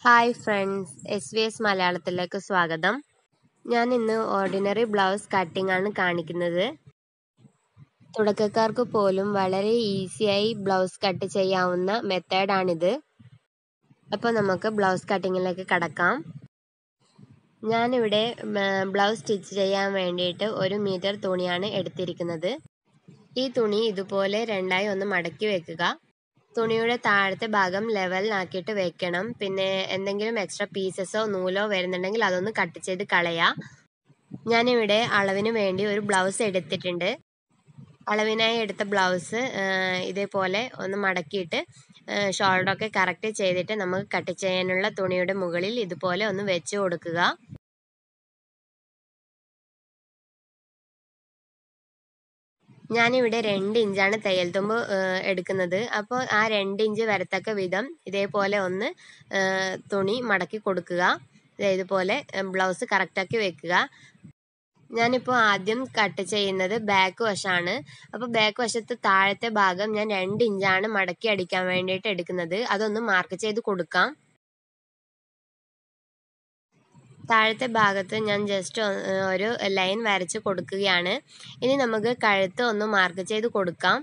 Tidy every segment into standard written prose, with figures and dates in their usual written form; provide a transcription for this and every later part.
Hi friends, SBS മലയാളത്തിലേക്ക് സ്വാഗതം. ഞാൻ ഇന്ന് ഓർഡിനറി ബ്ലൗസ് കട്ടിംഗ് ആണ് കാണിക്കുന്നത്. തുടക്കക്കാർക്ക് പോലും വളരെ ഈസിയായി ബ്ലൗസ് കട്ട് ചെയ്യാവുന്ന മെത്തേഡാണിത്. അപ്പോൾ നമുക്ക് ബ്ലൗസ് കട്ടിങ്ങിലേക്ക് കടക്കാം. ഞാനിവിടെ ബ്ലൗസ് സ്റ്റിച്ച് ചെയ്യാൻ വേണ്ടിയിട്ട് 1 മീറ്റർ തുണിയാണ് എടുത്തിരിക്കുന്നത്. ഈ തുണി ഇതുപോലെ രണ്ടായി ഒന്ന് മടക്കി വെക്കുക. തുണിയുടെ താഴത്തെ ഭാഗം ലെവലിലാക്കിയിട്ട് വെക്കണം. പിന്നെ എന്തെങ്കിലും എക്സ്ട്രാ പീസസോ നൂലോ വരുന്നുണ്ടെങ്കിൽ അതൊന്ന് കട്ട് ചെയ്ത് കളയാം. ഞാനിവിടെ അളവിന് വേണ്ടി ഒരു ബ്ലൗസ് എടുത്തിട്ടുണ്ട്. അളവിനായി എടുത്ത ബ്ലൗസ് ഇതേപോലെ ഒന്ന് മടക്കിയിട്ട് ഷോൾഡറൊക്കെ കറക്റ്റ് ചെയ്തിട്ട് നമുക്ക് കട്ട് ചെയ്യാനുള്ള തുണിയുടെ മുകളിൽ ഇതുപോലെ ഒന്ന് വെച്ച് കൊടുക്കുക. ഞാനിവിടെ 2 ഇഞ്ചാണ് തയ്യൽ തുമ്പ് എടുക്കുന്നത്. അപ്പോൾ ആ 2 ഇഞ്ച് വരത്തക്ക വിധം ഇതേപോലെ ഒന്ന് തുണി മടക്കി കൊടുക്കുക. ഇതുപോലെ ബ്ലൗസ് കറക്റ്റാക്കി വെക്കുക. ഞാനിപ്പോൾ ആദ്യം കട്ട് ചെയ്യുന്നത് ബാക്ക് വശമാണ്. അപ്പോൾ ബാക്ക് വശത്ത് താഴത്തെ ഭാഗം ഞാൻ 2 ഇഞ്ചാണ് മടക്കി അടിക്കാൻ വേണ്ടിയിട്ട് എടുക്കുന്നത്. അതൊന്ന് മാർക്ക് ചെയ്ത് കൊടുക്കാം. താഴത്തെ ഭാഗത്ത് ഞാൻ ജസ്റ്റ് ഒരു ലൈൻ വരച്ച് കൊടുക്കുകയാണ്. ഇനി നമുക്ക് കഴുത്ത് ഒന്ന് മാർക്ക് ചെയ്ത് കൊടുക്കാം.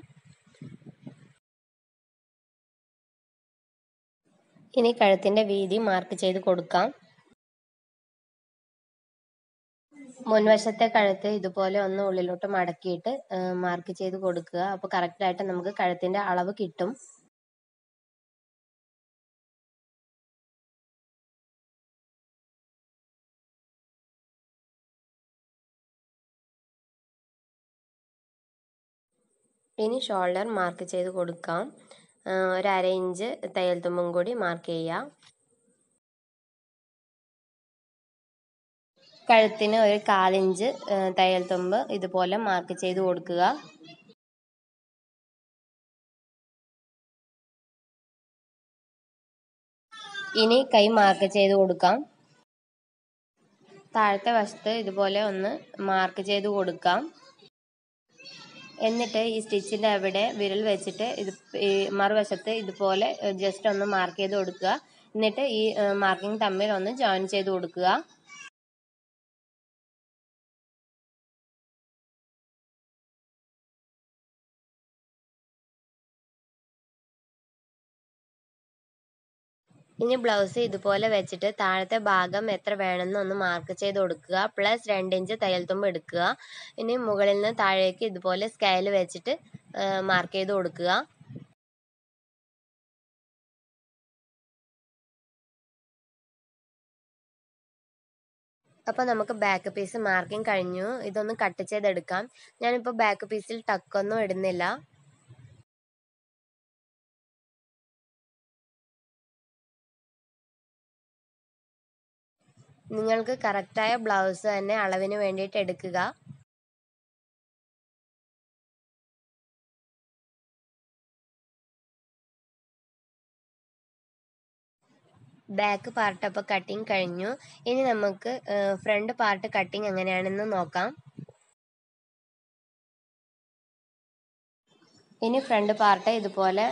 ഇനി കഴുത്തിന്റെ വീതി മാർക്ക് ചെയ്ത് കൊടുക്കാം. മുൻവശത്തെ കഴുത്ത് ഇതുപോലെ ഒന്ന് ഉള്ളിലോട്ട് മടക്കിയിട്ട് മാർക്ക് ചെയ്ത് കൊടുക്കുക. അപ്പോൾ കറക്റ്റായിട്ട് നമുക്ക് കഴുത്തിന്റെ അളവ് കിട്ടും. ഇനി ഷോൾഡർ മാർക്ക് ചെയ്ത് കൊടുക്കാം. ഒരു 1/2 ഇഞ്ച് തയ്യൽ തുമ്പും കൂടി മാർക്ക് ചെയ്യാം. കഴുത്തിന് ഒരു 1/4 ഇഞ്ച് തയ്യൽ തുമ്പ് ഇതുപോലെ മാർക്ക് ചെയ്ത് കൊടുക്കുക. ഇനി കൈ മാർക്ക് ചെയ്ത് കൊടുക്കാം. താഴത്തെ വശത്ത് ഇതുപോലെ ഒന്ന് മാർക്ക് ചെയ്ത് കൊടുക്കാം. എന്നിട്ട് ഈ സ്റ്റിച്ചിന്റെ അവിടെ വിരൽ വെച്ചിട്ട് ഈ മറുവശത്ത് ഇതുപോലെ ജസ്റ്റ് ഒന്ന് മാർക്ക് ചെയ്ത് കൊടുക്കുക. എന്നിട്ട് ഈ മാർക്കിംഗ് തമ്മിൽ ഒന്ന് ജോയിൻ ചെയ്ത് കൊടുക്കുക. ഇനി ബ്ലൗസ് ഇതുപോലെ വെച്ചിട്ട് താഴത്തെ ഭാഗം എത്ര വേണമെന്ന് ഒന്ന് മാർക്ക് ചെയ്ത് കൊടുക്കുക. പ്ലസ് 2 ഇഞ്ച് തയ്യൽ തുമ്പ് എടുക്കുക. ഇനി മുകളിൽ നിന്ന് താഴേക്ക് ഇതുപോലെ സ്കെയിൽ വെച്ചിട്ട് മാർക്ക് ചെയ്ത് കൊടുക്കുക. അപ്പോൾ നമുക്ക് ബാക്ക് പീസ് മാർക്കിംഗ് കഴിഞ്ഞു. ഇതൊന്ന് കട്ട് ചെയ്തെടുക്കാം. ഞാനിപ്പോൾ ബാക്ക് പീസിൽ ടക്കൊന്നും ഇടുന്നില്ല. നിങ്ങൾക്ക് കറക്റ്റായ ബ്ലൗസ് തന്നെ അളവിന് വേണ്ടിയിട്ട് എടുക്കുക. ബാക്ക് പാർട്ട് അപ്പോൾ കട്ടിങ് കഴിഞ്ഞു. ഇനി നമുക്ക് ഫ്രണ്ട് പാർട്ട് കട്ടിങ് എങ്ങനെയാണെന്ന് നോക്കാം. ഇനി ഫ്രണ്ട് പാർട്ട് ഇതുപോലെ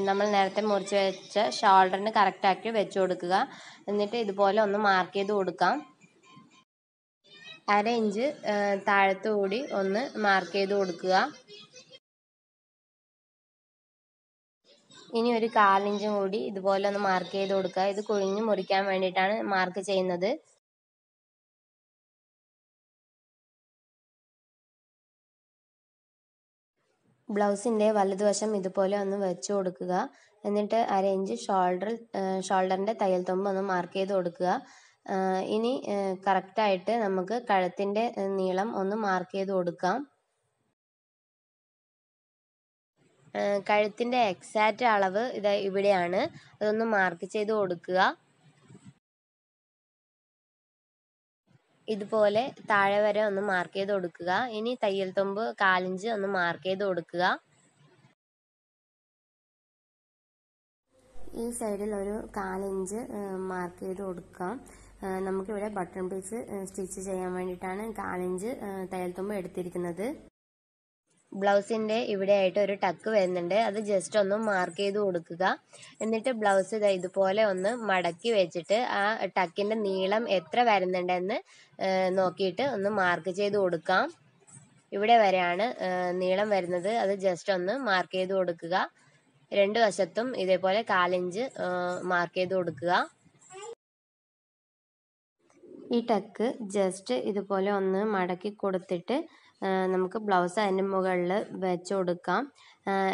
നമ്മൾ നേരത്തെ മുറിച്ച് വെച്ച ഷോൾഡറിന് കറക്റ്റാക്കി വെച്ച് കൊടുക്കുക. എന്നിട്ട് ഇതുപോലെ ഒന്ന് മാർക്ക് ചെയ്ത് കൊടുക്കാം. 1/2 ഇഞ്ച് താഴത്തുകൂടി ഒന്ന് മാർക്ക് ചെയ്ത് കൊടുക്കുക. ഇനി ഒരു 1/4 ഇഞ്ചും കൂടി ഇതുപോലെ ഒന്ന് മാർക്ക് ചെയ്ത് കൊടുക്കുക. ഇത് കുഴിഞ്ഞ് മുറിക്കാൻ വേണ്ടിയിട്ടാണ് മാർക്ക് ചെയ്യുന്നത്. ബ്ലൗസിന്റെ വലതുവശം ഇതുപോലെ ഒന്ന് വെച്ച് കൊടുക്കുക. എന്നിട്ട് 1/2 ഇഞ്ച് ഷോൾഡറിന്റെ തയ്യൽ തുമ്പ് ഒന്ന് മാർക്ക് ചെയ്ത് കൊടുക്കുക. ഇനി കറക്റ്റായിട്ട് നമുക്ക് കഴുത്തിന്റെ നീളം ഒന്ന് മാർക്ക് ചെയ്ത് കൊടുക്കാം. കഴുത്തിന്റെ എക്സാക്റ്റ് അളവ് ഇത് ഇവിടെയാണ്. അതൊന്ന് മാർക്ക് ചെയ്ത് കൊടുക്കുക. ഇതുപോലെ താഴെ വരെ ഒന്ന് മാർക്ക് ചെയ്ത് കൊടുക്കുക. ഇനി തയ്യൽ തുമ്പ് 1/4 ഇഞ്ച് ഒന്ന് മാർക്ക് ചെയ്ത് കൊടുക്കുക. ഈ സൈഡിൽ ഒരു 1/4 ഇഞ്ച് മാർക്ക് ചെയ്ത് കൊടുക്കാം. നമുക്കിവിടെ ബട്ടൺ പീസ് സ്റ്റിച്ച് ചെയ്യാൻ വേണ്ടിയിട്ടാണ് 1/4 ഇഞ്ച് തയ്യൽ തുമ്പ് എടുത്തിരിക്കുന്നത്. ബ്ലൗസിൻ്റെ ഇവിടെയായിട്ട് ഒരു ടക്ക് വരുന്നുണ്ട്, അത് ജസ്റ്റ് ഒന്ന് മാർക്ക് ചെയ്ത് കൊടുക്കുക. എന്നിട്ട് ബ്ലൗസ് ഇതുപോലെ ഒന്ന് മടക്കി വെച്ചിട്ട് ആ ടക്കിൻ്റെ നീളം എത്ര വരുന്നുണ്ടെന്ന് നോക്കിയിട്ട് ഒന്ന് മാർക്ക് ചെയ്ത് കൊടുക്കാം. ഇവിടെ വരെയാണ് നീളം വരുന്നത്, അത് ജസ്റ്റ് ഒന്ന് മാർക്ക് ചെയ്ത് കൊടുക്കുക. രണ്ട് വശത്തും ഇതേപോലെ 1/4 ഇഞ്ച് മാർക്ക് ചെയ്ത് കൊടുക്കുക. ഈ ടക്ക് ജസ്റ്റ് ഇതുപോലെ ഒന്ന് മടക്കി കൊടുത്തിട്ട് നമുക്ക് ബ്ലൗസ് അതിൻ്റെ മുകളിൽ വെച്ച് കൊടുക്കാം.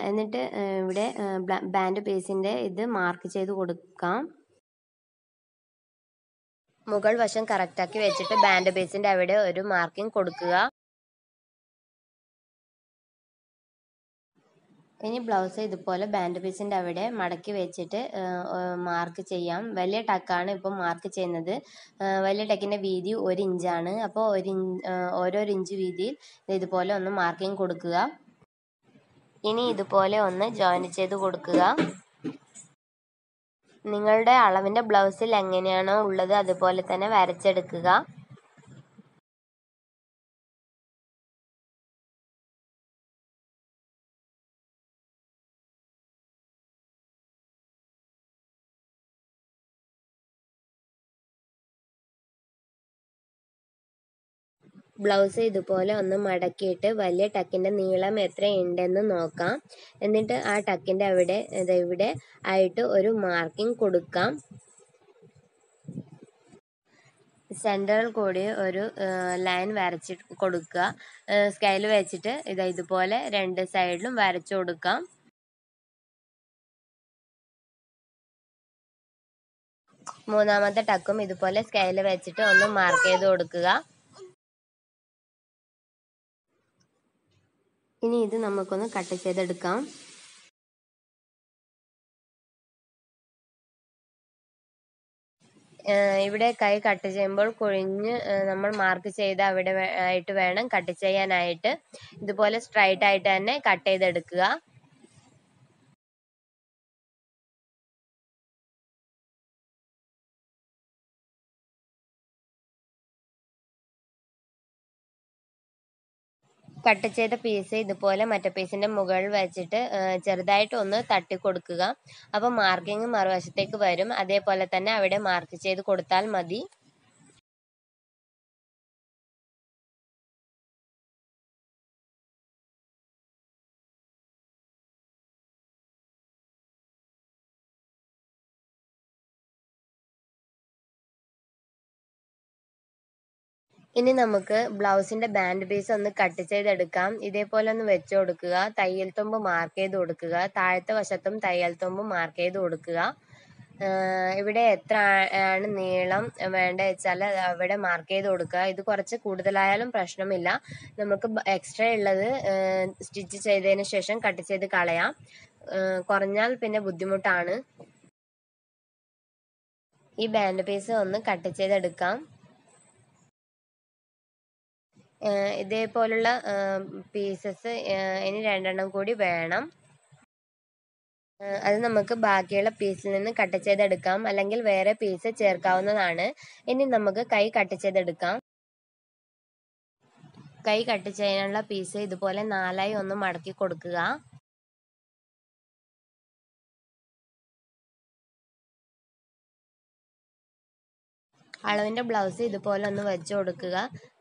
എന്നിട്ട് ഇവിടെ ബാൻഡ് പീസിൻ്റെ ഇത് മാർക്ക് ചെയ്ത് കൊടുക്കാം. മുകൾ വശം കറക്റ്റാക്കി വെച്ചിട്ട് ബാൻഡ് പീസിൻ്റെ അവിടെ ഒരു മാർക്കിംഗ് കൊടുക്കുക. ഇനി ബ്ലൗസ് ഇതുപോലെ ബാൻഡ് പീസിൻ്റെ അവിടെ മടക്കി വെച്ചിട്ട് മാർക്ക് ചെയ്യാം. വലിയ ടക്കാണ് ഇപ്പോൾ മാർക്ക് ചെയ്യുന്നത്. വലിയ ടക്കിൻ്റെ വീതി 1 ഇഞ്ചാണ്. അപ്പോൾ ഓരോ ഇഞ്ച് വീതിയിൽ ഇതുപോലെ ഒന്ന് മാർക്കിംഗ് കൊടുക്കുക. ഇനി ഇതുപോലെ ഒന്ന് ജോയിൻ ചെയ്ത് കൊടുക്കുക. നിങ്ങളുടെ അളവിൻ്റെ ബ്ലൗസിൽ എങ്ങനെയാണോ ഉള്ളത് അതുപോലെ തന്നെ വരച്ചെടുക്കുക. ബ്ലൗസ് ഇതുപോലെ ഒന്ന് മടക്കിയിട്ട് വലിയ ടക്കിൻ്റെ നീളം എത്രയുണ്ടെന്ന് നോക്കാം. എന്നിട്ട് ആ ടക്കിൻ്റെ അവിടെ ഇവിടെ ആയിട്ട് ഒരു മാർക്കിംഗ് കൊടുക്കാം. സെൻറ്ററിൽ കൂടി ഒരു ലൈൻ വരച്ച് കൊടുക്കുക. സ്കെയിൽ വെച്ചിട്ട് ഇതുപോലെ രണ്ട് സൈഡിലും വരച്ചു കൊടുക്കാം. മൂന്നാമത്തെ ടക്കും ഇതുപോലെ സ്കെയിൽ വെച്ചിട്ട് ഒന്ന് മാർക്ക് ചെയ്ത് കൊടുക്കുക. ഇനി ഇത് നമുക്കൊന്ന് കട്ട് ചെയ്തെടുക്കാം. ഇവിടെ കൈ കട്ട് ചെയ്യുമ്പോൾ കുഴിഞ്ഞ് നമ്മൾ മാർക്ക് ചെയ്ത അവിടെ ആയിട്ട് വേണം കട്ട് ചെയ്യാനായിട്ട്. ഇതുപോലെ സ്ട്രൈറ്റ് ആയിട്ട് തന്നെ കട്ട് ചെയ്തെടുക്കുക. കട്ട് ചെയ്ത പീസ് ഇതുപോലെ മറ്റേ പീസിന്റെ മുകളിൽ വെച്ചിട്ട് ചെറുതായിട്ട് ഒന്ന് തട്ടി കൊടുക്കുക. അപ്പോൾ മാർക്കിങ് മറുവശത്തേക്ക് വരും. അതേപോലെ തന്നെ അവിടെ മാർക്ക് ചെയ്ത് കൊടുത്താൽ മതി. ഇനി നമുക്ക് ബ്ലൗസിന്റെ ബാൻഡ് പീസ് ഒന്ന് കട്ട് ചെയ്തെടുക്കാം. ഇതേപോലെ ഒന്ന് വെച്ചു കൊടുക്കുക. തയ്യൽ തുമ്പ് മാർക്ക് ചെയ്ത് കൊടുക്കുക. താഴത്തെ വശത്തും തയ്യൽ തുമ്പ് മാർക്ക് ചെയ്ത് കൊടുക്കുക. ഇവിടെ എത്ര ആണ് നീളം വേണ്ട വെച്ചാൽ അവിടെ മാർക്ക് ചെയ്ത് കൊടുക്കുക. ഇത് കുറച്ച് കൂടുതലായാലും പ്രശ്നമില്ല. നമുക്ക് എക്സ്ട്രാ ഉള്ളത് സ്റ്റിച്ച് ചെയ്തതിന് ശേഷം കട്ട് ചെയ്ത് കളയാം. കുറഞ്ഞാൽ പിന്നെ ബുദ്ധിമുട്ടാണ്. ഈ ബാൻഡ് പീസ് ഒന്ന് കട്ട് ചെയ്തെടുക്കാം. ഇതേപോലുള്ള പീസസ് ഇനി 2 കൂടി വേണം. അത് നമുക്ക് ബാക്കിയുള്ള പീസിൽ നിന്ന് കട്ട് ചെയ്തെടുക്കാം, അല്ലെങ്കിൽ വേറെ പീസ് ചേർക്കാവുന്നതാണ്. ഇനി നമുക്ക് കൈ കട്ട് ചെയ്തെടുക്കാം. കൈ കട്ട് ചെയ്യാനുള്ള പീസ് ഇതുപോലെ 4ആയി ഒന്ന് മടക്കി കൊടുക്കുക. അളവിന്റെ ബ്ലൗസ് ഇതുപോലെ ഒന്ന് വെച്ചു കൊടുക്കുക.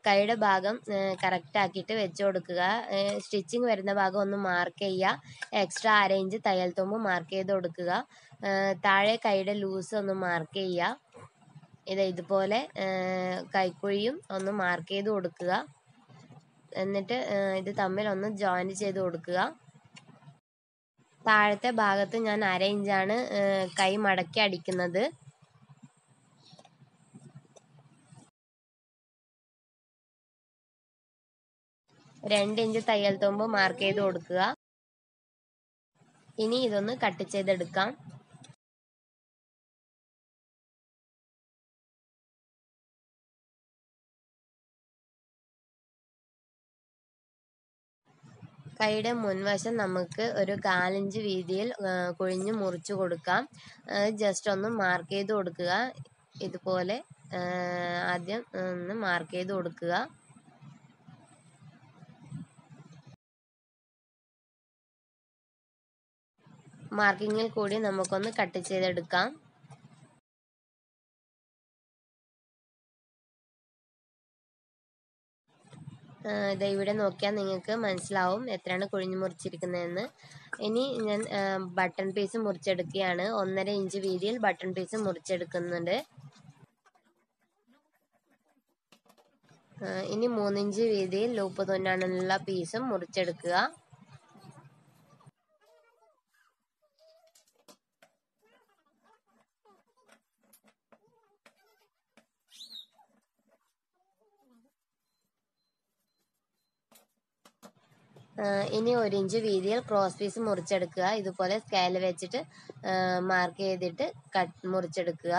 കൈയുടെ ഭാഗം കറക്റ്റ് ആക്കിയിട്ട് വെച്ചു കൊടുക്കുക. സ്റ്റിച്ചിങ് വരുന്ന ഭാഗം ഒന്ന് മാർക്ക് ചെയ്യുക. എക്സ്ട്രാ 1/2 ഇഞ്ച് തയ്യൽ തുമ്പ് മാർക്ക് ചെയ്ത് കൊടുക്കുക. താഴെ കൈയുടെ ലൂസ് ഒന്ന് മാർക്ക് ചെയ്യുക. ഇതുപോലെ കൈക്കുഴിയും ഒന്ന് മാർക്ക് ചെയ്ത് കൊടുക്കുക. എന്നിട്ട് ഇത് തമ്മിൽ ഒന്ന് ജോയിൻ ചെയ്ത് കൊടുക്കുക. താഴത്തെ ഭാഗത്ത് ഞാൻ 1/2 ഇഞ്ചാണ് കൈ മടക്കി അടിക്കുന്നത്. 2 ഇഞ്ച് തയ്യൽ തുമ്പ് മാർക്ക് ചെയ്ത് കൊടുക്കുക. ഇനി ഇതൊന്ന് കട്ട് ചെയ്തെടുക്കാം. കൈയുടെ മുൻവശം നമുക്ക് ഒരു 1/4 ഇഞ്ച് വീതിയിൽ കുഴിഞ്ഞ് മുറിച്ചു കൊടുക്കാം. ജസ്റ്റ് ഒന്ന് മാർക്ക് ചെയ്ത് കൊടുക്കുക. ഇതുപോലെ ആദ്യം ഒന്ന് മാർക്ക് ചെയ്ത് കൊടുക്കുക. മാർക്കിങ്ങിൽ കൂടി നമുക്കൊന്ന് കട്ട് ചെയ്തെടുക്കാം. ഇവിടെ നോക്കിയാൽ നിങ്ങൾക്ക് മനസ്സിലാവും എത്രയാണ് കുഴിഞ്ഞു മുറിച്ചിരിക്കുന്നതെന്ന്. ഇനി ഞാൻ ബട്ടൺ പീസ് മുറിച്ചെടുക്കുകയാണ്. 1.5 ഇഞ്ച് വീതിയിൽ ബട്ടൺ പീസ് മുറിച്ചെടുക്കുന്നുണ്ട്. ഇനി 3 ഇഞ്ച് വീതിയിൽ ലൂപ്പ് തുന്നാനുള്ള പീസും മുറിച്ചെടുക്കുക. ഇനി 1 ഇഞ്ച് വീതിയിൽ ക്രോസ് പീസ് മുറിച്ചെടുക്കുക. ഇതുപോലെ സ്കെയിൽ വെച്ചിട്ട് മാർക്ക് ചെയ്തിട്ട് മുറിച്ചെടുക്കുക.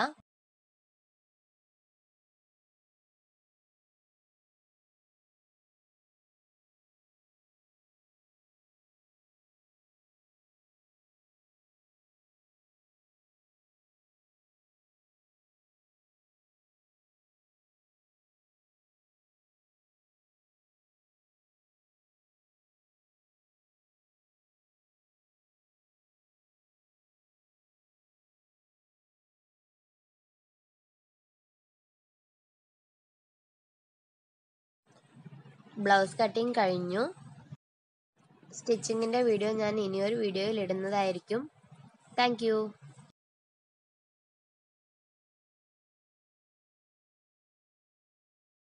ബ്ലൗസ് കട്ടിങ് കഴിഞ്ഞു. സ്റ്റിച്ചിങ്ങിൻ്റെ വീഡിയോ ഞാൻ ഇനിയൊരു വീഡിയോയിൽ ഇടുന്നതായിരിക്കും. Thank you.